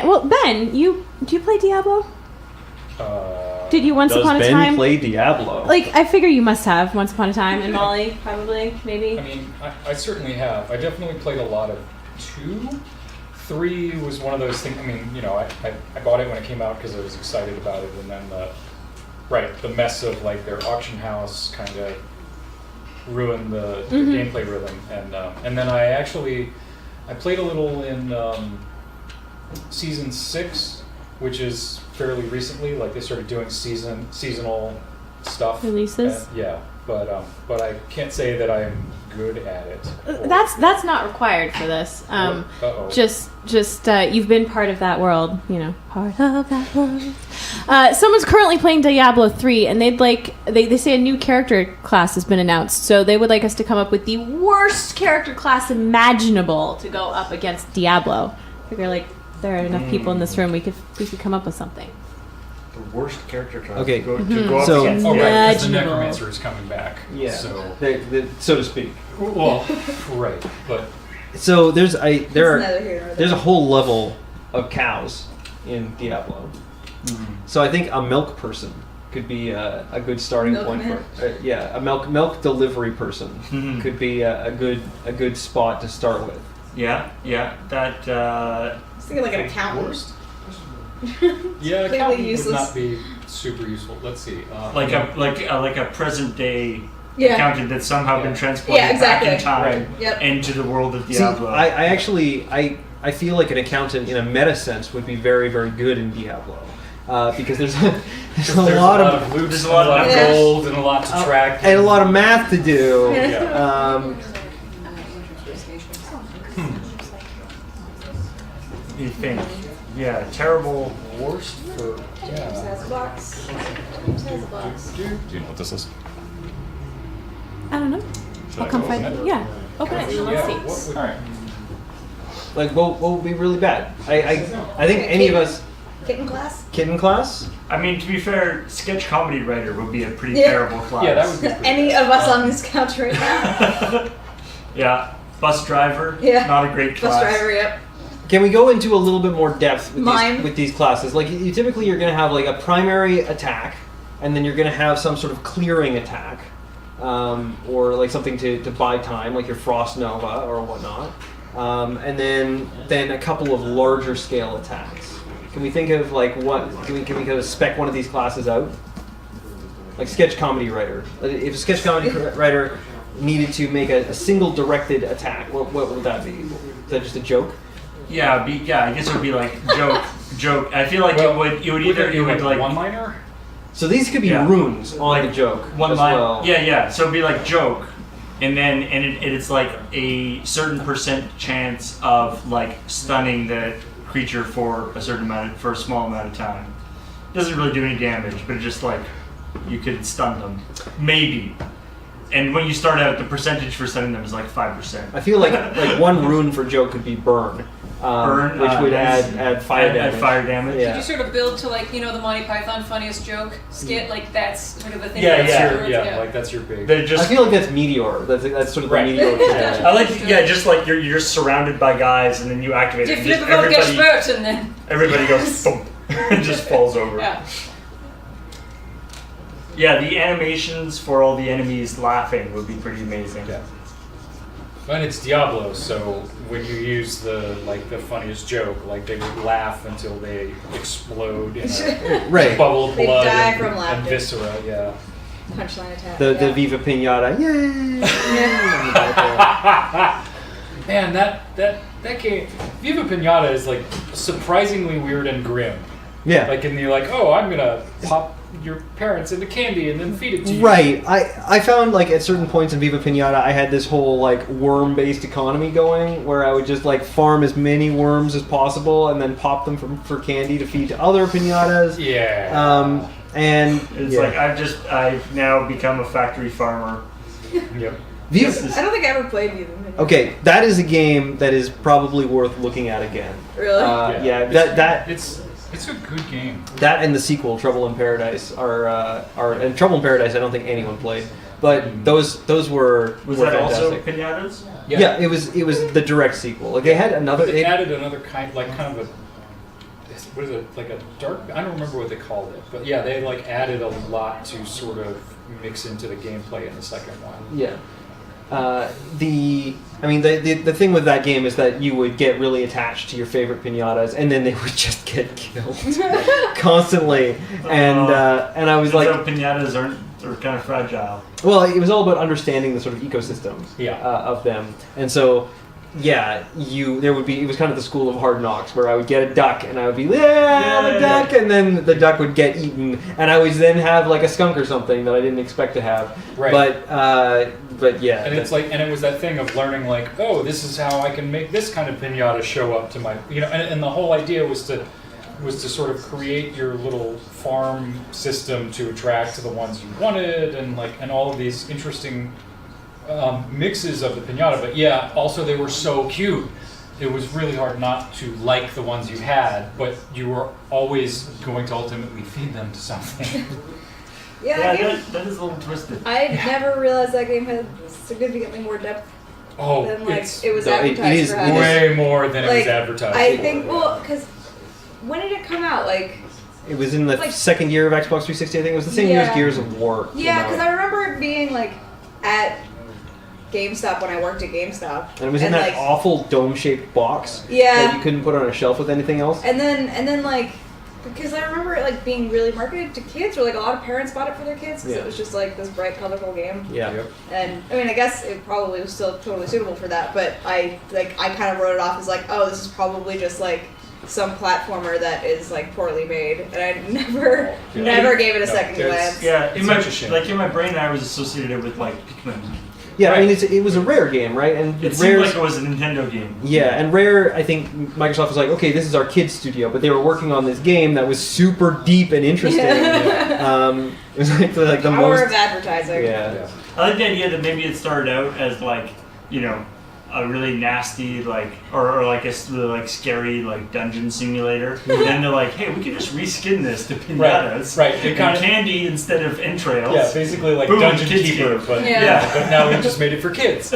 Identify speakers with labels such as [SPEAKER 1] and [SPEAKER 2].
[SPEAKER 1] Well, Ben, do you play Diablo? Did you once upon a
[SPEAKER 2] Ben
[SPEAKER 1] time
[SPEAKER 2] play Diablo?
[SPEAKER 1] Like, I figure you must have once upon a time, and Molly probably, maybe.
[SPEAKER 3] I mean, I certainly have. I definitely played a lot of 2. 3 was one of those things. I mean, I bought it when it came out because I was excited about it, and then the mess of like their auction house kind of ruined the gameplay rhythm, and then I played a little in season 6, which is fairly recently. Like they started doing seasonal stuff
[SPEAKER 1] Releases.
[SPEAKER 3] But I can't say that I am good at it.
[SPEAKER 1] That's not required for this. Just you've been part of that world, part of that world. Someone's currently playing Diablo 3, and they say a new character class has been announced. So they would like us to come up with the worst character class imaginable to go up against Diablo. I figure like there are enough people in this room, we could come up with something.
[SPEAKER 4] The worst character class.
[SPEAKER 2] Okay.
[SPEAKER 4] To go up
[SPEAKER 2] So-
[SPEAKER 4] against.
[SPEAKER 3] Oh, right, because the
[SPEAKER 1] Imaginable.
[SPEAKER 3] necromancer is coming back.
[SPEAKER 2] Yeah.
[SPEAKER 3] So,
[SPEAKER 2] So to speak.
[SPEAKER 3] well, right, but
[SPEAKER 2] So there's
[SPEAKER 5] Neither here nor
[SPEAKER 2] there's a
[SPEAKER 5] there.
[SPEAKER 2] whole level of cows in Diablo. So I think a milk person could be a good starting point
[SPEAKER 5] Milkman?
[SPEAKER 2] for a milk delivery person could be a good spot to start with.
[SPEAKER 4] Yeah. That.
[SPEAKER 5] I was thinking like an accountant.
[SPEAKER 3] worst. Yeah,
[SPEAKER 5] Completely
[SPEAKER 3] accountant would
[SPEAKER 5] useless.
[SPEAKER 3] not be super useful. Let's see.
[SPEAKER 4] Like a present day
[SPEAKER 5] Yeah.
[SPEAKER 4] accountant that's somehow been transported
[SPEAKER 5] Yeah, exactly.
[SPEAKER 4] back in time
[SPEAKER 3] Right.
[SPEAKER 5] Yep.
[SPEAKER 4] into the world of
[SPEAKER 2] See,
[SPEAKER 4] Diablo.
[SPEAKER 2] I actually feel like an accountant in a meta sense would be very, very good in Diablo. Because there's a lot of
[SPEAKER 3] loot,
[SPEAKER 4] there's
[SPEAKER 3] a lot of
[SPEAKER 5] Yeah.
[SPEAKER 3] gold, and a lot to track.
[SPEAKER 2] and a lot of math to do.
[SPEAKER 3] Yeah.
[SPEAKER 4] You think? Yeah, terrible.
[SPEAKER 3] Worst for
[SPEAKER 5] James has a box. James has a box.
[SPEAKER 3] Do you know what this is?
[SPEAKER 1] I don't know. I'll come find
[SPEAKER 3] open
[SPEAKER 1] it.
[SPEAKER 3] it?
[SPEAKER 1] Yeah, open it and let's see.
[SPEAKER 3] What would,
[SPEAKER 4] All right.
[SPEAKER 2] Like, what would be really bad? I think any of us
[SPEAKER 5] Kitten class?
[SPEAKER 2] kitten class.
[SPEAKER 4] I mean, to be fair, sketch comedy writer would be a pretty
[SPEAKER 5] Yeah.
[SPEAKER 4] terrible class.
[SPEAKER 3] Yeah, that would be pretty
[SPEAKER 5] Any
[SPEAKER 3] bad.
[SPEAKER 5] of us on this couch right now?
[SPEAKER 4] Yeah, bus driver.
[SPEAKER 5] Yeah.
[SPEAKER 4] Not a great class.
[SPEAKER 5] Bus driver, yep.
[SPEAKER 2] Can we go into a little bit more depth with
[SPEAKER 5] Mime.
[SPEAKER 2] these classes? Like, typically you're going to have like a primary attack, and then you're going to have some sort of clearing attack, or like something to buy time, like your Frost Nova or whatnot, and then a couple of larger scale attacks. Can we think of like can we kind of spec one of these classes out? Like sketch comedy writer. If a sketch comedy writer needed to make a single directed attack, what would that be? Is that just a joke?
[SPEAKER 4] Yeah, I guess it would be like joke. I feel like it would like
[SPEAKER 3] one-liner.
[SPEAKER 2] So these could be
[SPEAKER 4] Yeah.
[SPEAKER 2] runes on
[SPEAKER 4] Like
[SPEAKER 2] the joke
[SPEAKER 4] one
[SPEAKER 2] as
[SPEAKER 4] line.
[SPEAKER 2] well.
[SPEAKER 4] Yeah. So it'd be like joke, and it's like a certain % chance of like stunning the creature for a small amount of time. Doesn't really do any damage, but it's just like you could stun them, maybe. And when you start out, the percentage for stunning them is like 5%.
[SPEAKER 2] I feel like one rune for joke could be burn,
[SPEAKER 4] Burn,
[SPEAKER 2] which would
[SPEAKER 4] nice.
[SPEAKER 2] add fire damage.
[SPEAKER 4] Add fire damage.
[SPEAKER 2] Yeah.
[SPEAKER 6] Did you sort of build to like, the Monty Python funniest joke skit? Like that's sort of the thing.
[SPEAKER 4] Yeah,
[SPEAKER 6] that's
[SPEAKER 4] yeah.
[SPEAKER 6] afterwards?
[SPEAKER 3] Yeah, like that's your big.
[SPEAKER 4] They're
[SPEAKER 2] I
[SPEAKER 4] just.
[SPEAKER 2] feel like that's meteor. That's sort of
[SPEAKER 3] Right.
[SPEAKER 2] the meteor.
[SPEAKER 4] I like, just like you're surrounded by guys, and then you activate it.
[SPEAKER 6] If
[SPEAKER 4] And
[SPEAKER 6] you
[SPEAKER 4] just
[SPEAKER 6] never get spurt and then
[SPEAKER 4] everybody goes boom, and just falls over.
[SPEAKER 6] yeah.
[SPEAKER 4] Yeah, the animations for all the enemies laughing would be pretty amazing.
[SPEAKER 3] Yeah. And it's Diablo, so when you use the funniest joke, like they would laugh until they explode in a
[SPEAKER 2] Right.
[SPEAKER 3] bubbled
[SPEAKER 5] They
[SPEAKER 3] blood
[SPEAKER 5] die
[SPEAKER 3] and,
[SPEAKER 5] from
[SPEAKER 3] and
[SPEAKER 5] laughter.
[SPEAKER 3] viscera. Yeah.
[SPEAKER 5] Punchline attack.
[SPEAKER 2] The
[SPEAKER 5] yeah.
[SPEAKER 2] Viva Pinata. Yay!
[SPEAKER 3] Man, that game, Viva Pinata is like surprisingly weird and grim.
[SPEAKER 2] Yeah.
[SPEAKER 3] Like, and you're like, oh, I'm gonna pop your parents into candy and then feed it to you.
[SPEAKER 2] Right. I found like at certain points in Viva Pinata, I had this whole like worm-based economy going, where I would just like farm as many worms as possible and then pop them for candy to feed to other pinatas.
[SPEAKER 3] Yeah.
[SPEAKER 2] And
[SPEAKER 4] It's
[SPEAKER 2] yeah.
[SPEAKER 4] like I've now become a factory farmer.
[SPEAKER 3] Yep.
[SPEAKER 2] Viva.
[SPEAKER 5] I don't think I ever played Viva Pinata.
[SPEAKER 2] Okay, that is a game that is probably worth looking at again.
[SPEAKER 5] Really?
[SPEAKER 2] Yeah,
[SPEAKER 3] It's a good game.
[SPEAKER 2] that and the sequel, Trouble in Paradise, are and Trouble in Paradise. I don't think anyone played, but those were
[SPEAKER 4] Was
[SPEAKER 2] were
[SPEAKER 4] that also
[SPEAKER 2] fantastic.
[SPEAKER 4] pinatas?
[SPEAKER 2] Yeah, it was the direct sequel. Like they had another.
[SPEAKER 3] They added another kind of what is it, like a dark, I don't remember what they called it, but yeah, they like added a lot to sort of mix into the gameplay in the second one.
[SPEAKER 2] Yeah. The thing with that game is that you would get really attached to your favorite pinatas, and then they would just get killed constantly. And I was like,
[SPEAKER 4] pinatas are kind of fragile.
[SPEAKER 2] well, it was all about understanding the sort of ecosystems of them, and so. Yeah, it was kind of the school of hard knocks where I would get a duck and I would be, the duck, and then the duck would get eaten, and I would then have like a skunk or something that I didn't expect to have.
[SPEAKER 3] Right.
[SPEAKER 2] But yeah.
[SPEAKER 3] And it's like, and it was that thing of learning like, oh, this is how I can make this kind of pinata show up to my, and the whole idea was to sort of create your little farm system to attract to the ones you wanted, and all of these interesting mixes of the pinata, but yeah, also they were so cute. It was really hard not to like the ones you had, but you were always going to ultimately feed them to something.
[SPEAKER 5] Yeah,
[SPEAKER 4] that is a little twisted.
[SPEAKER 5] I never realized that game had significantly more depth
[SPEAKER 3] Oh,
[SPEAKER 5] than like
[SPEAKER 3] it's
[SPEAKER 5] it was
[SPEAKER 2] no, it
[SPEAKER 5] advertised
[SPEAKER 2] is
[SPEAKER 5] for having.
[SPEAKER 3] way more than it was
[SPEAKER 5] Like,
[SPEAKER 3] advertised.
[SPEAKER 5] I
[SPEAKER 3] for.
[SPEAKER 5] think, well, because when did it come out? Like,
[SPEAKER 2] It was in the
[SPEAKER 5] Like-
[SPEAKER 2] second year of Xbox 360, I think. It was the same year as
[SPEAKER 5] Yeah.
[SPEAKER 2] Gears of War.
[SPEAKER 5] yeah, because I remember it being like at GameStop when I worked at GameStop,
[SPEAKER 2] And it was in that
[SPEAKER 5] like,
[SPEAKER 2] awful dome-shaped box
[SPEAKER 5] Yeah.
[SPEAKER 2] that you couldn't put on a shelf with anything else.
[SPEAKER 5] and then like. Because I remember it like being really marketed to kids, or like a lot of parents bought it for their kids because
[SPEAKER 2] Yeah.
[SPEAKER 5] it was just like this bright, colorful game.
[SPEAKER 2] Yeah.
[SPEAKER 3] Yep.
[SPEAKER 5] And I mean, I guess it probably was still totally suitable for that, but I kind of wrote it off as like, oh, this is probably just like some platformer that is like poorly made, and I never gave it a second glance.
[SPEAKER 4] Yeah,
[SPEAKER 3] It's such a shame.
[SPEAKER 4] in my brain, I was associated it with like Pikmin.
[SPEAKER 2] Yeah, I mean, it was a Rare game, right? And
[SPEAKER 4] It seemed
[SPEAKER 2] Rare's-
[SPEAKER 4] like it was a Nintendo game.
[SPEAKER 2] Yeah, and Rare, I think Microsoft was like, okay, this is our kids' studio, but they were working on this game that was super deep and interesting.
[SPEAKER 5] Yeah.
[SPEAKER 2] It was like the
[SPEAKER 5] Power
[SPEAKER 2] most.
[SPEAKER 5] of advertising.
[SPEAKER 2] Yeah.
[SPEAKER 3] Yeah.
[SPEAKER 4] I like the idea that maybe it started out as like, a really nasty or like a really like scary like dungeon simulator. And then they're like, hey, we could just reskin this to pinatas.
[SPEAKER 3] Right. It
[SPEAKER 4] And
[SPEAKER 3] kind of
[SPEAKER 4] candy instead of entrails.
[SPEAKER 3] yeah, basically like
[SPEAKER 4] Boom,
[SPEAKER 3] Dungeon
[SPEAKER 4] kids
[SPEAKER 3] Keeper,
[SPEAKER 4] game.
[SPEAKER 3] but
[SPEAKER 5] Yeah.
[SPEAKER 3] but now we just made it for kids.